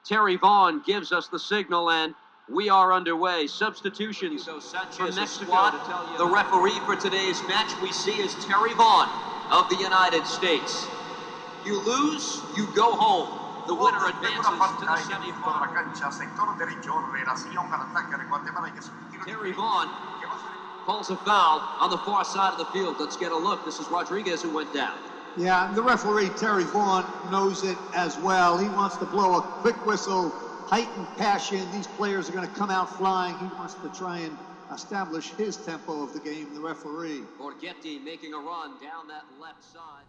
Terry Vaughn gives us the signal, and we are underway. Substitutions from Mexico. The referee for today's match we see is Terry Vaughn of the United States. You lose, you go home. The winner advances to the semifinals. Terry Vaughn calls a foul on the far side of the field. Let's get a look. This is Rodriguez who went down. Yeah, the referee, Terry Vaughn, knows it as well. He wants to blow a quick whistle, heightened passion. These players are going to come out flying. He wants to try and establish his tempo of the game, the referee. Borghetti making a run down that left side.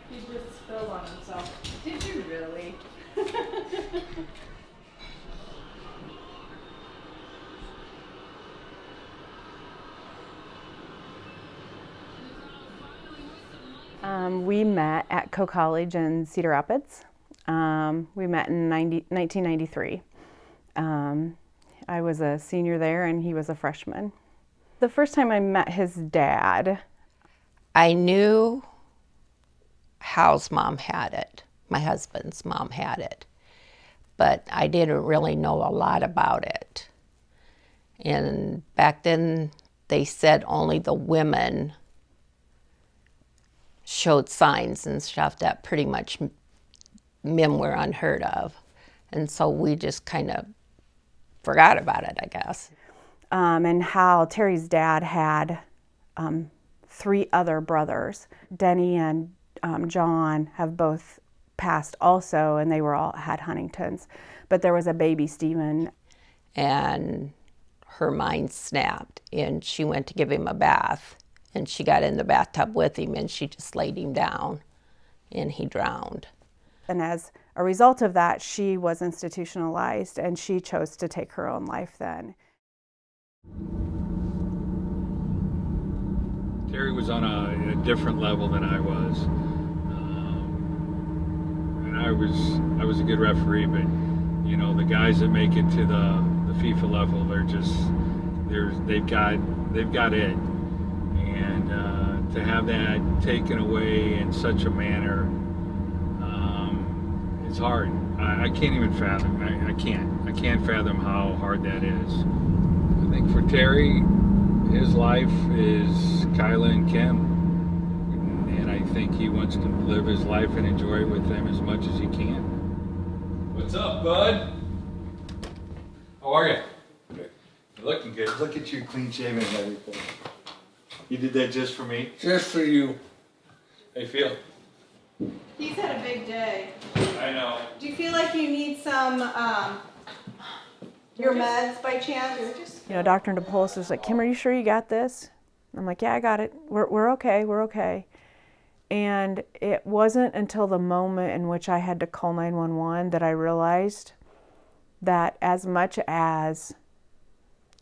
He just spilled on himself. Did you really? We met at Coe College in Cedar Rapids. We met in 1993. I was a senior there and he was a freshman. The first time I met his dad, I knew Hal's mom had it. My husband's mom had it. But I didn't really know a lot about it. And back then, they said only the women showed signs and stuff that pretty much men were unheard of. And so we just kind of forgot about it, I guess. And Hal, Terry's dad, had 3 other brothers. Denny and John have both passed also, and they were all had Huntington's. But there was a baby, Stephen. And her mind snapped, and she went to give him a bath. And she got in the bathtub with him, and she just laid him down, and he drowned. And as a result of that, she was institutionalized, and she chose to take her own life then. Terry was on a different level than I was. And I was a good referee, but you know, the guys that make it to the FIFA level, they've got it. And to have that taken away in such a manner, it's hard. I can't even fathom. I can't fathom how hard that is. I think for Terry, his life is Kyla and Kim, and I think he wants to live his life and enjoy it with them as much as he can. What's up, bud? How are you? Good. You're looking good. Look at you, clean shaven and everything. You did that just for me? Just for you. How you feel? He's had a big day. I know. Do you feel like you need some, your meds by chance? You know, Dr. DePolis was like, Kim, are you sure you got this? I'm like, yeah, I got it. We're okay, we're okay. And it wasn't until the moment in which I had to call 911 that I realized that as much as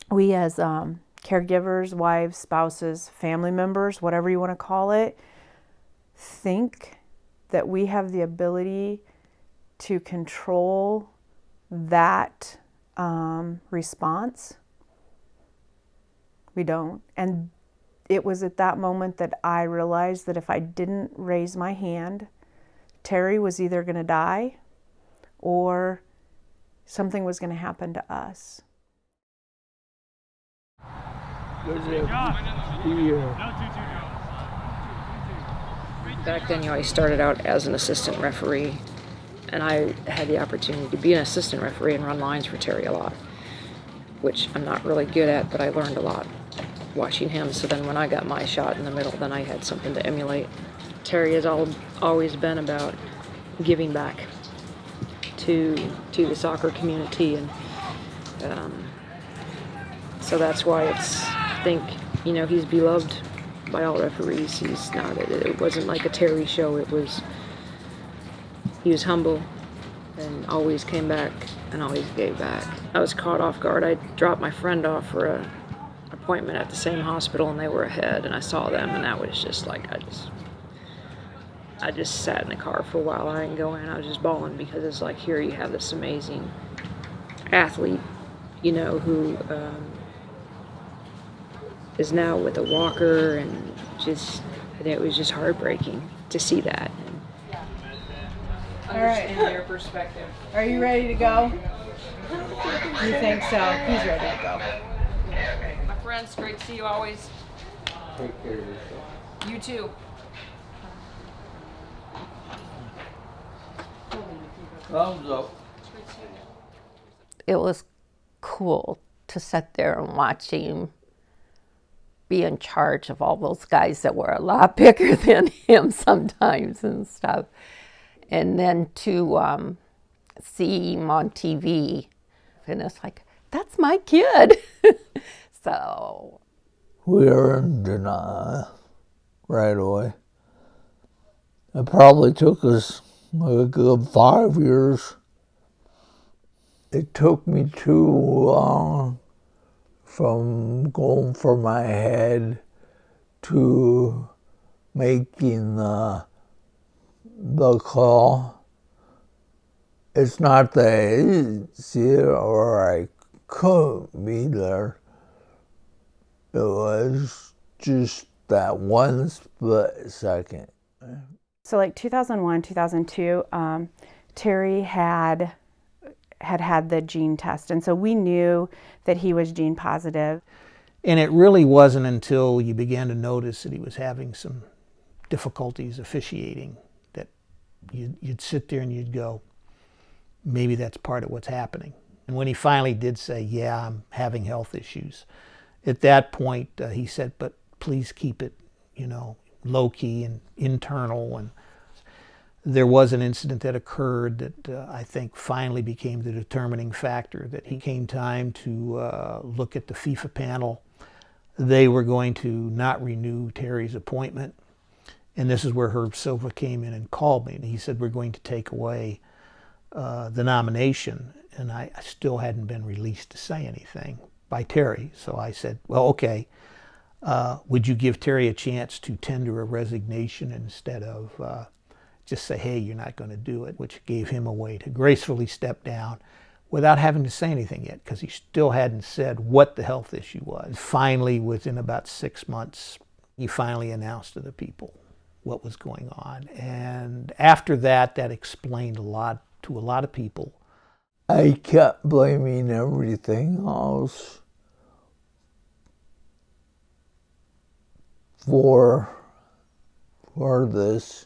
we as caregivers, wives, spouses, family members, whatever you want to call it, think that we have the ability to control that response. We don't. And it was at that moment that I realized that if I didn't raise my hand, Terry was either going to die or something was going to happen to us. Back then, I started out as an assistant referee, and I had the opportunity to be an assistant referee and run lines for Terry a lot, which I'm not really good at, but I learned a lot watching him. So then when I got my shot in the middle, then I had something to emulate. Terry has always been about giving back. to the soccer community, and so that's why I think, you know, he's beloved by all referees. He's not, it wasn't like a Terry show. He was humble and always came back and always gave back. I was caught off guard. I dropped my friend off for an appointment at the same hospital, and they were ahead, and I saw them, and that was just like, I just sat in the car for a while. I didn't go in. I was just bawling, because it's like, here you have this amazing athlete, you know, who is now with a walker, and just, it was just heartbreaking to see that. All right. Understand their perspective. Are you ready to go? You think so? He's ready to go. My friends, great to see you always. Take care of yourself. You too. Thumbs up. It was cool to sit there and watch him be in charge of all those guys that were a lot bigger than him sometimes and stuff. And then to see him on TV, and it's like, that's my kid. So. We were in denial right away. It probably took us like a good 5 years. It took me too long from going for my head to making the call. It's not that I didn't see it or I couldn't be there. It was just that one split second. So like 2001, 2002, Terry had the gene test, and so we knew that he was gene positive. And it really wasn't until you began to notice that he was having some difficulties officiating that you'd sit there and you'd go, maybe that's part of what's happening. And when he finally did say, yeah, I'm having health issues, at that point he said, but please keep it, you know, low-key and internal. And there was an incident that occurred that I think finally became the determining factor, that he came time to look at the FIFA panel. They were going to not renew Terry's appointment. And this is where Herb Silva came in and called me. And he said, we're going to take away the nomination. And I still hadn't been released to say anything by Terry. So I said, well, okay, would you give Terry a chance to tender a resignation instead of just say, hey, you're not going to do it, which gave him a way to gracefully step down without having to say anything yet, because he still hadn't said what the health issue was. Finally, within about 6 months, he finally announced to the people what was going on. And after that, that explained a lot to a lot of people. I kept blaming everything else for this.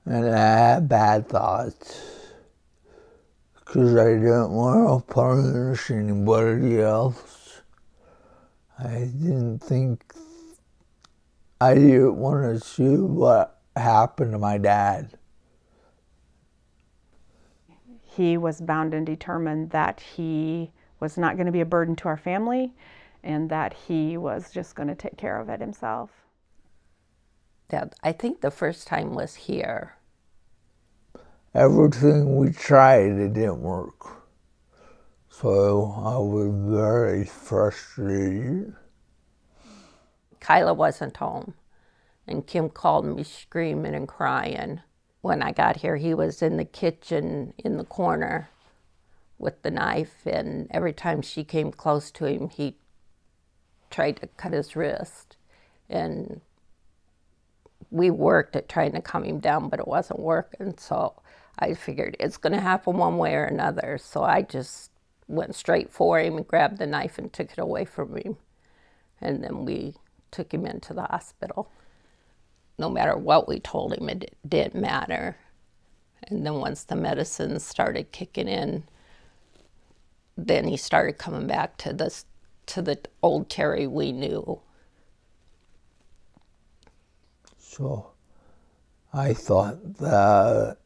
And I had bad thoughts because I didn't want to punish anybody else. I didn't want to see what happened to my dad. He was bound and determined that he was not going to be a burden to our family, and that he was just going to take care of it himself. I think the first time was here. Everything we tried, it didn't work. So I was very frustrated. Kyla wasn't home, and Kim called me screaming and crying. When I got here, he was in the kitchen in the corner with the knife, and every time she came close to him, he tried to cut his wrist. And we worked at trying to calm him down, but it wasn't working. So I figured it's going to happen one way or another. So I just went straight for him and grabbed the knife and took it away from him. And then we took him into the hospital. No matter what we told him, it didn't matter. And then once the medicines started kicking in, then he started coming back to the old Terry we knew. So I thought that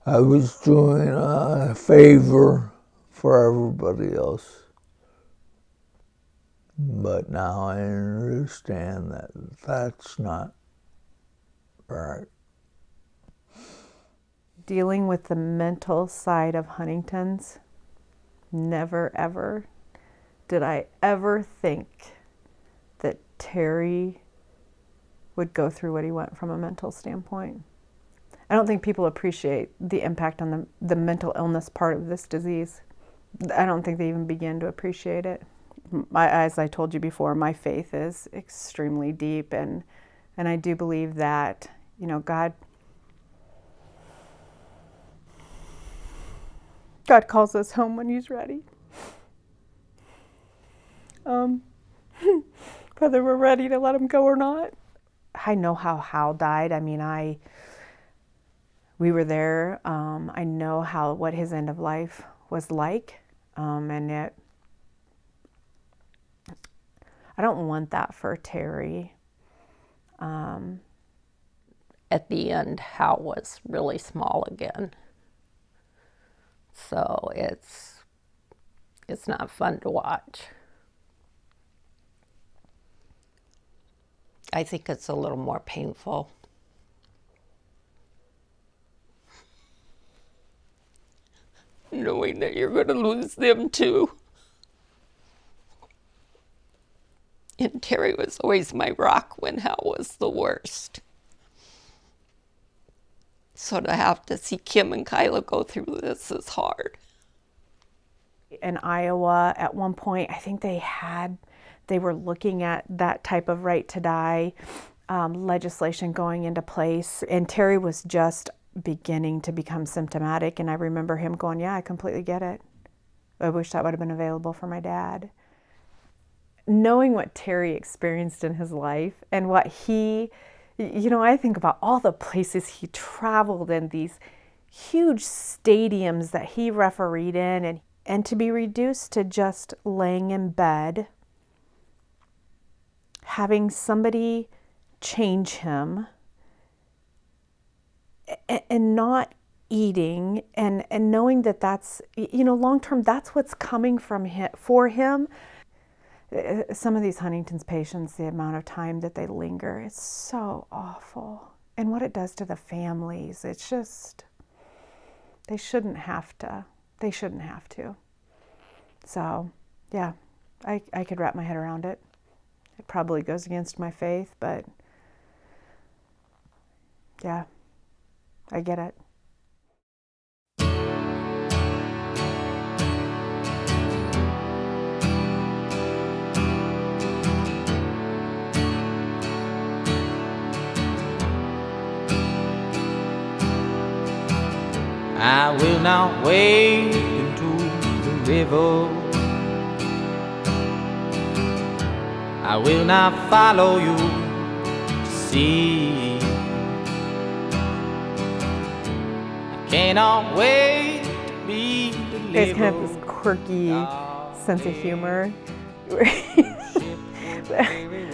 I was doing a favor for everybody else. But now I understand that that's not right. Dealing with the mental side of Huntington's, never ever did I ever think that Terry would go through what he went from a mental standpoint. I don't think people appreciate the impact on the mental illness part of this disease. I don't think they even begin to appreciate it. As I told you before, my faith is extremely deep, and I do believe that, you know, God calls us home when He's ready. Whether we're ready to let Him go or not. I know how Hal died. I mean, we were there. I know what his end of life was like, and I don't want that for Terry. At the end, Hal was really small again. So it's not fun to watch. I think it's a little more painful. Knowing that you're going to lose them too. And Terry was always my rock when Hal was the worst. So to have to see Kim and Kyla go through this is hard. In Iowa, at one point, I think they were looking at that type of right to die legislation going into place. And Terry was just beginning to become symptomatic. And I remember him going, yeah, I completely get it. I wish that would have been available for my dad. Knowing what Terry experienced in his life and what he, you know, I think about all the places he traveled in, these huge stadiums that he refereed in, and to be reduced to just laying in bed, having somebody change him, and not eating, and knowing that that's, you know, long term, that's what's coming from him, for him. Some of these Huntington's patients, the amount of time that they linger, it's so awful. And what it does to the families, it's just, they shouldn't have to. So, yeah, I could wrap my head around it. It probably goes against my faith, but yeah, I get it. I will not wade into the river. I will not follow you to sea. I cannot wait to be delivered. It's kind of this quirky sense of humor.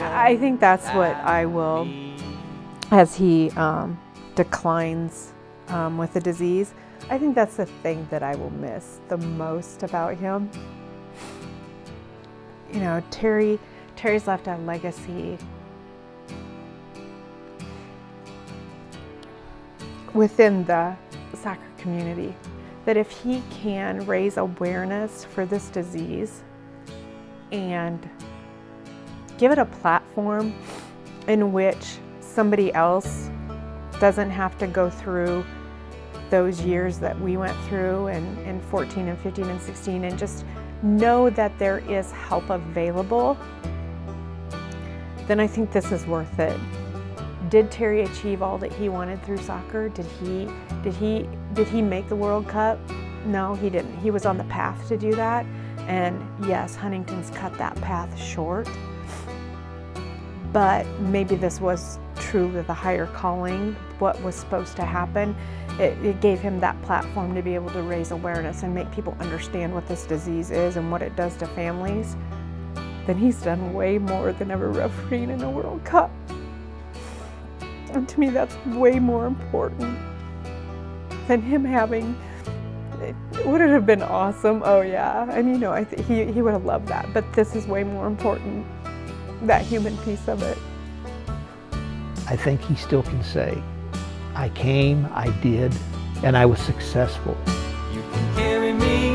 I think that's what I will, as he declines with the disease, I think that's the thing that I will miss the most about him. You know, Terry's left a legacy within the soccer community, that if he can raise awareness for this disease and give it a platform in which somebody else doesn't have to go through those years that we went through in 14 and 15 and 16, and just know that there is help available, then I think this is worth it. Did Terry achieve all that he wanted through soccer? Did he make the World Cup? No, he didn't. He was on the path to do that, and yes, Huntington's cut that path short, but maybe this was truly the higher calling, what was supposed to happen. It gave him that platform to be able to raise awareness and make people understand what this disease is and what it does to families. Then he's done way more than ever refereeing in a World Cup. And to me, that's way more important than him having. Would it have been awesome? Oh yeah, and you know, he would have loved that. But this is way more important, that human piece of it. I think he still can say, I came, I did, and I was successful. You can carry me